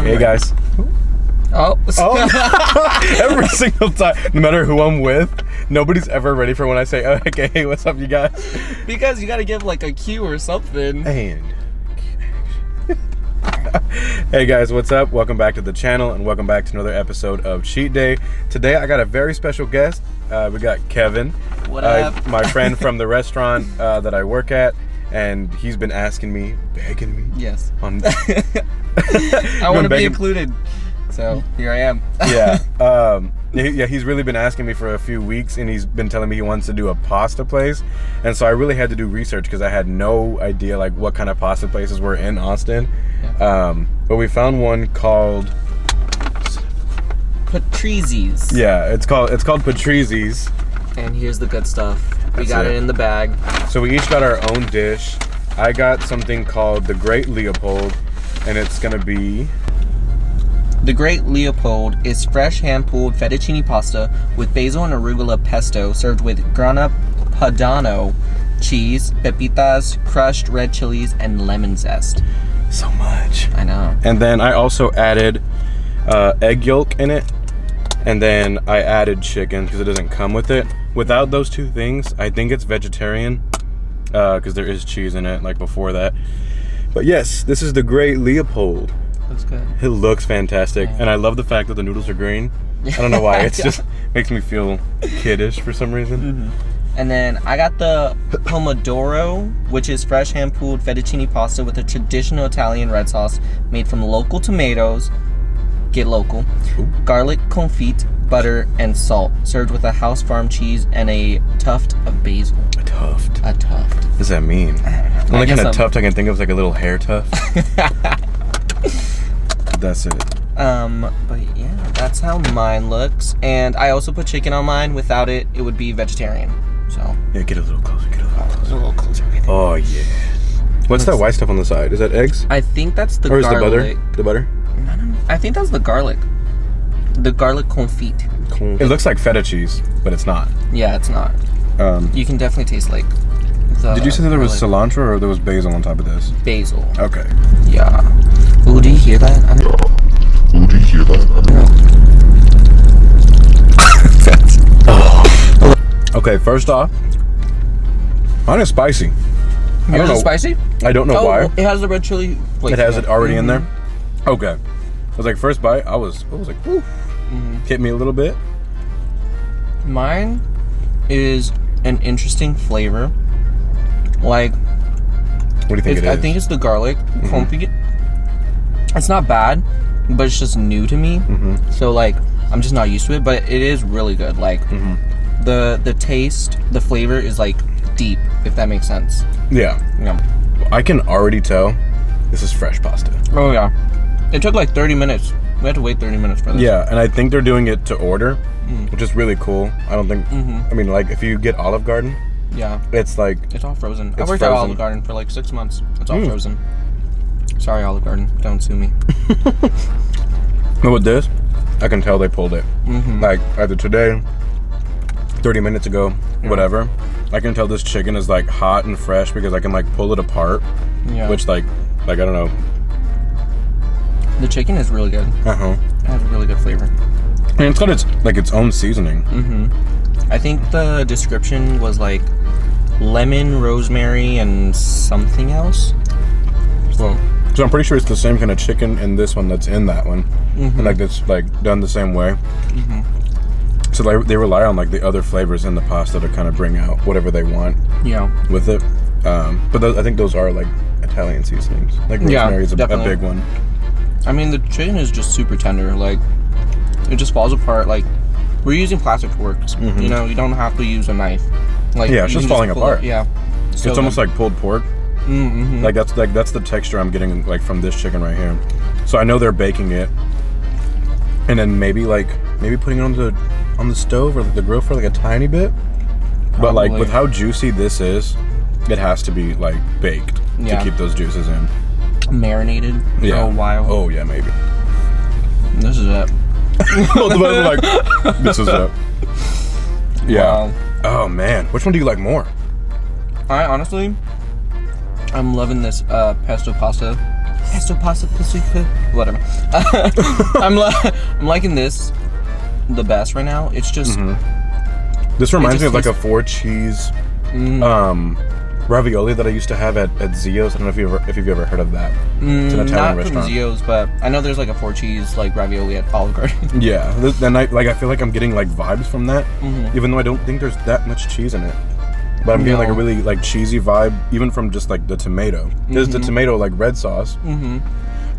Hey guys. Oh. Every single time, no matter who I'm with, nobody's ever ready for when I say, oh, okay, hey, what's up, you guys? Because you gotta give like a cue or something. And hey guys, what's up? Welcome back to the channel and welcome back to another episode of Cheat Day. Today I got a very special guest. We got Kevin. What up? My friend from the restaurant that I work at, and he's been asking me, begging me. Yes. I want to be included. So here I am. Yeah, he's really been asking me for a few weeks, and he's been telling me he wants to do a pasta place, and so I really had to do research because I had no idea like what kind of pasta places were in Austin. Yeah. But we found one called Patrizi's. Yeah, it's called Patrizi's. And here's the good stuff. We got it in the bag. So we each got our own dish. I got something called the Great Leopold, and it's gonna be... The Great Leopold is fresh hand-pulled fettuccine pasta with basil and arugula pesto served with grana padano, cheese, pepitas, crushed red chilies, and lemon zest. So much. I know. And then I also added egg yolk in it, and then I added chicken because it doesn't come with it. Without those two things, I think it's vegetarian because there is cheese in it like before that. But yes, this is the Great Leopold. Looks good. It looks fantastic, and I love the fact that the noodles are green. I don't know why, it's just makes me feel kiddish for some reason. Mm-hmm. And then I got the pomodoro, which is fresh hand-pulled fettuccine pasta with a traditional Italian red sauce made from local tomatoes, get local, garlic confit, butter, and salt, served with a house farm cheese and a tuft of basil. A tuft? A tuft. What does that mean? The only kind of tuft I can think of is like a little hair tuft. That's it. But yeah, that's how mine looks. And I also put chicken on mine. Without it, it would be vegetarian. So yeah, get a little closer. A little closer. Oh yeah. What's that white stuff on the side? Is that eggs? I think that's the garlic. Or is the butter? The butter? No. I think that's the garlic. The garlic confit. It looks like feta cheese, but it's not. Yeah, it's not. You can definitely taste like the... Did you say there was cilantro or there was basil on top of this? Basil. Okay. Yeah. Ooh, do you hear that? Ooh, do you hear that? Okay, first off, mine is spicy. I don't know. Spicy? I don't know why. It has the red chili flakes. It has it already in there? Okay. I was like, first bite, I was like, woo. Hit me a little bit. Mine is an interesting flavor. Like, what do you think it is? I think it's the garlic confit. It's not bad, but it's just new to me. So like, I'm just not used to it, but it is really good. Like, the taste, the flavor is like deep, if that makes sense. Yeah. I can already tell this is fresh pasta. Oh yeah. It took like 30 minutes. We had to wait 30 minutes for this. Yeah, and I think they're doing it to order, which is really cool. I don't think, I mean, like, if you get Olive Garden, yeah, it's like... It's all frozen. I worked at Olive Garden for like 6 months. It's all frozen. Sorry, Olive Garden. Don't sue me. But with this, I can tell they pulled it. Like, either today, 30 minutes ago, whatever. I can tell this chicken is like hot and fresh because I can like pull it apart. Yeah. Which like I don't know. The chicken is really good. It has a really good flavor. And it's got its own seasoning. I think the description was like lemon, rosemary, and something else. So I'm pretty sure it's the same kind of chicken in this one that's in that one. And like it's like done the same way. So they rely on like the other flavors in the pasta to kind of bring out whatever they want. Yeah. With it. But I think those are like Italian seasonings. Like rosemary is a big one. I mean, the chicken is just super tender. Like, it just falls apart. Like, we're using plastic forks. You know, you don't have to use a knife. Like, yeah, it's just falling apart. Yeah. It's almost like pulled pork. Mm-hmm. Like that's the texture I'm getting like from this chicken right here. So I know they're baking it, and then maybe putting it on the stove or the grill for like a tiny bit. Probably. But like with how juicy this is, it has to be like baked to keep those juices in. Marinated for a while. Oh yeah, maybe. This is it. This is it. Yeah. Wow. Oh man, which one do you like more? I'm loving this pesto pasta, whatever. I'm liking this the best right now. It's just. This reminds me of like a 4-cheese ravioli that I used to have at Zio's. I don't know if you've ever heard of that. It's an Italian restaurant. Not from Zio's, but I know there's like a 4-cheese like ravioli at Olive Garden. Yeah, and I feel like I'm getting like vibes from that, even though I don't think there's that much cheese in it. But I'm getting like a really like cheesy vibe, even from just like the tomato. There's the tomato like red sauce,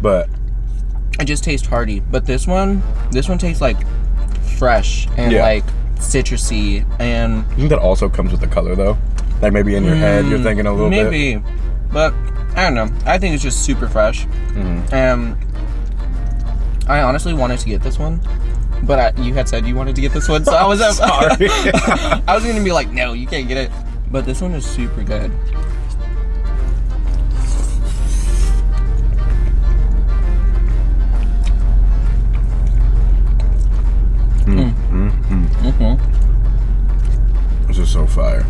but it just tastes hearty. But this one tastes like fresh and like citrusy, and I think that also comes with the color though. Like maybe in your head you're thinking a little bit. Maybe, but I don't know. I think it's just super fresh. I honestly wanted to get this one, but you had said you wanted to get this one, so I was sorry. I was gonna be like, no, you can't get it. But this one is super good. This is so fire.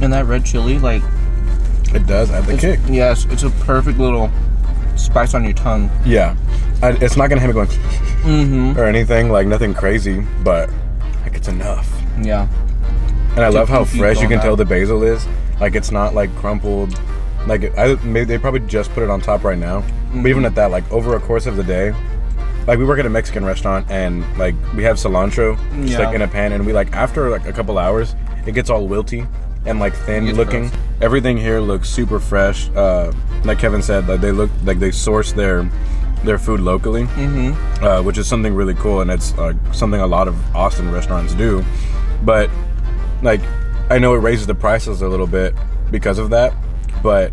And that red chili, like, it does add the kick. Yes, it's a perfect little spice on your tongue. Yeah, it's not gonna have me going or anything, like nothing crazy, but like it's enough. Yeah. And I love how fresh you can tell the basil is. Like it's not like crumpled. Like maybe they probably just put it on top right now. But even at that, like over a course of the day, like we work at a Mexican restaurant and like we have cilantro just like in a pan, and we like after like a couple hours it gets all wilty and like thin looking. Gross. Everything here looks super fresh. Like Kevin said, like they look like they source their food locally, which is something really cool, and it's something a lot of Austin restaurants do. But like I know it raises the prices a little bit because of that, but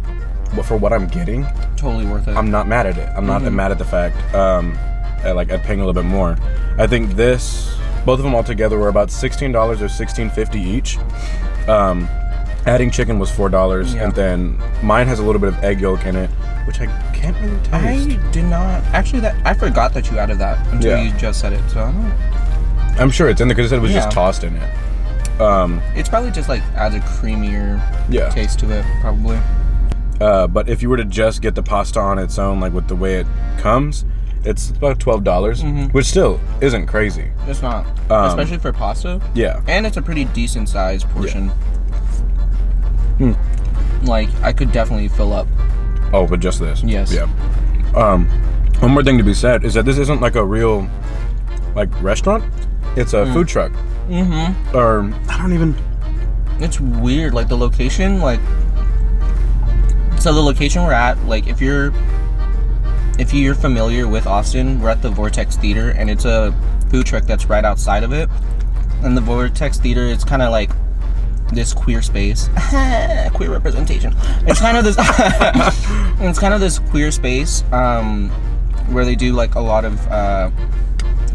for what I'm getting, totally worth it. I'm not mad at it. I'm not mad at the fact at paying a little bit more. I think both of them all together were about $16 or $16.50 each. Adding chicken was $4, and then mine has a little bit of egg yolk in it, which I can't really taste. I did not actually. I forgot that you added that until you just said it. So I'm sure it's in there because it said it was just tossed in it. It's probably just like adds a creamier taste to it, probably. But if you were to just get the pasta on its own, like with the way it comes, it's about $12, which still isn't crazy. It's not, especially for pasta. Yeah, and it's a pretty decent sized portion. Like I could definitely fill up. Oh, but just this? Yes. Yeah. One more thing to be said is that this isn't like a real like restaurant. It's a food truck. Or I don't even. It's weird, like the location, like. So the location we're at, like if you're familiar with Austin, we're at the Vortex Theater, and it's a food truck that's right outside of it. And the Vortex Theater is kind of like this queer space, queer representation. It's kind of this, it's kind of this queer space where they do like a lot of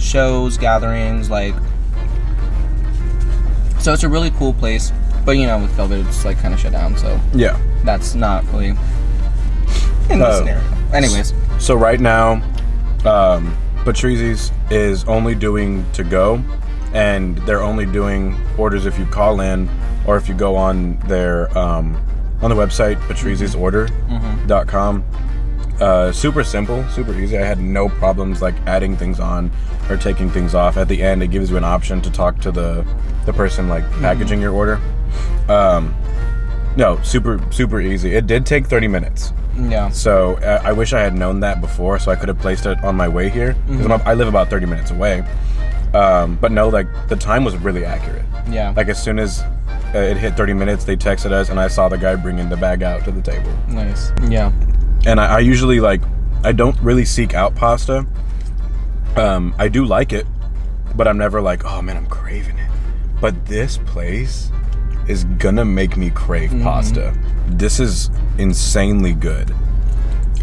shows, gatherings, like. So it's a really cool place, but you know, with COVID, it's like kind of shut down. So that's not really in this scenario. Anyways, so right now, Patrizi's is only doing to go, and they're only doing orders if you call in or if you go on their on the website patrizisorder.com. Super simple, super easy. I had no problems like adding things on or taking things off. At the end, it gives you an option to talk to the person like packaging your order. No, super easy. It did take 30 minutes. Yeah. So I wish I had known that before, so I could have placed it on my way here. Because I live about 30 minutes away. But no, like the time was really accurate. Yeah. Like as soon as it hit 30 minutes, they texted us, and I saw the guy bringing the bag out to the table. Nice. Yeah. And I usually like, I don't really seek out pasta. I do like it, but I'm never like, oh man, I'm craving it. But this place is gonna make me crave pasta. This is insanely good.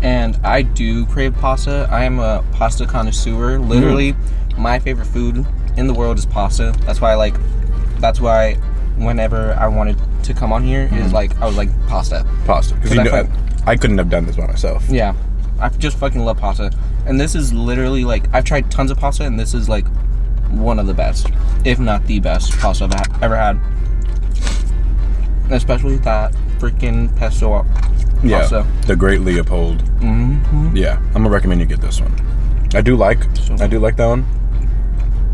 And I do crave pasta. I am a pasta connoisseur. Literally, my favorite food in the world is pasta. That's why whenever I wanted to come on here, is like, I was like, pasta. Pasta. Because I couldn't have done this by myself. Yeah. I just fucking love pasta. And this is literally like, I've tried tons of pasta, and this is like one of the best, if not the best pasta I've ever had. Especially that freaking pesto pasta. The Great Leopold. Yeah, I'm gonna recommend you get this one. I do like that one,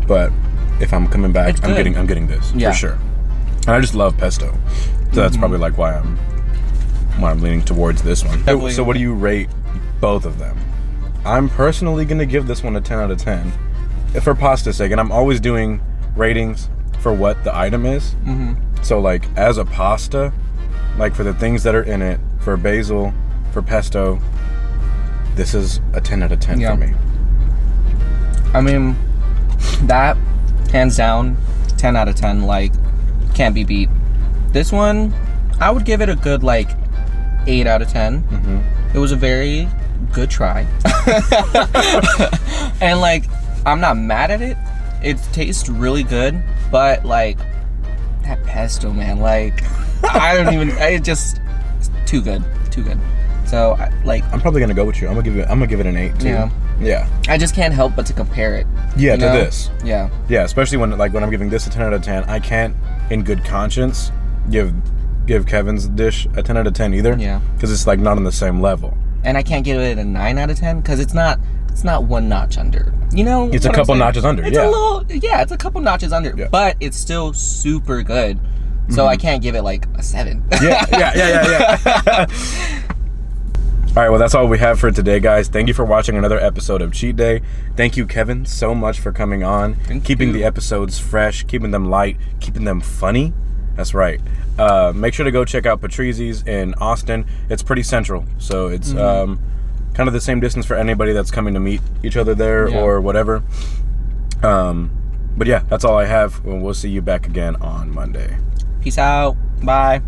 but if I'm coming back, I'm getting this for sure. And I just love pesto, so that's probably like why I'm leaning towards this one. Definitely. So what do you rate both of them? I'm personally gonna give this one a 10 out of 10 for pasta's sake, and I'm always doing ratings for what the item is. So like as a pasta, like for the things that are in it, for basil, for pesto, this is a 10 out of 10 for me. I mean, that hands down 10 out of 10, like, can't be beat. This one, I would give it a good like 8 out of 10. It was a very good try. And like, I'm not mad at it. It tastes really good, but like that pesto, man, like it's too good. So I'm probably gonna go with you. I'm gonna give it an 8 too. Yeah. I just can't help but to compare it. Yeah, to this. Yeah, especially when I'm giving this a 10 out of 10, I can't in good conscience give Kevin's dish a 10 out of 10 either. Yeah. Because it's like not on the same level. And I can't give it a 9 out of 10 because it's not one notch under. You know, it's a couple notches under. It's it's a couple notches under, but it's still super good. So I can't give it like a 7. Yeah. All right, well, that's all we have for today, guys. Thank you for watching another episode of Cheat Day. Thank you, Kevin, so much for coming on, keeping the episodes fresh, keeping them light, keeping them funny. That's right. Make sure to go check out Patrizi's in Austin. It's pretty central, so it's kind of the same distance for anybody that's coming to meet each other there or whatever. But yeah, that's all I have. We'll see you back again on Monday. Peace out. Bye.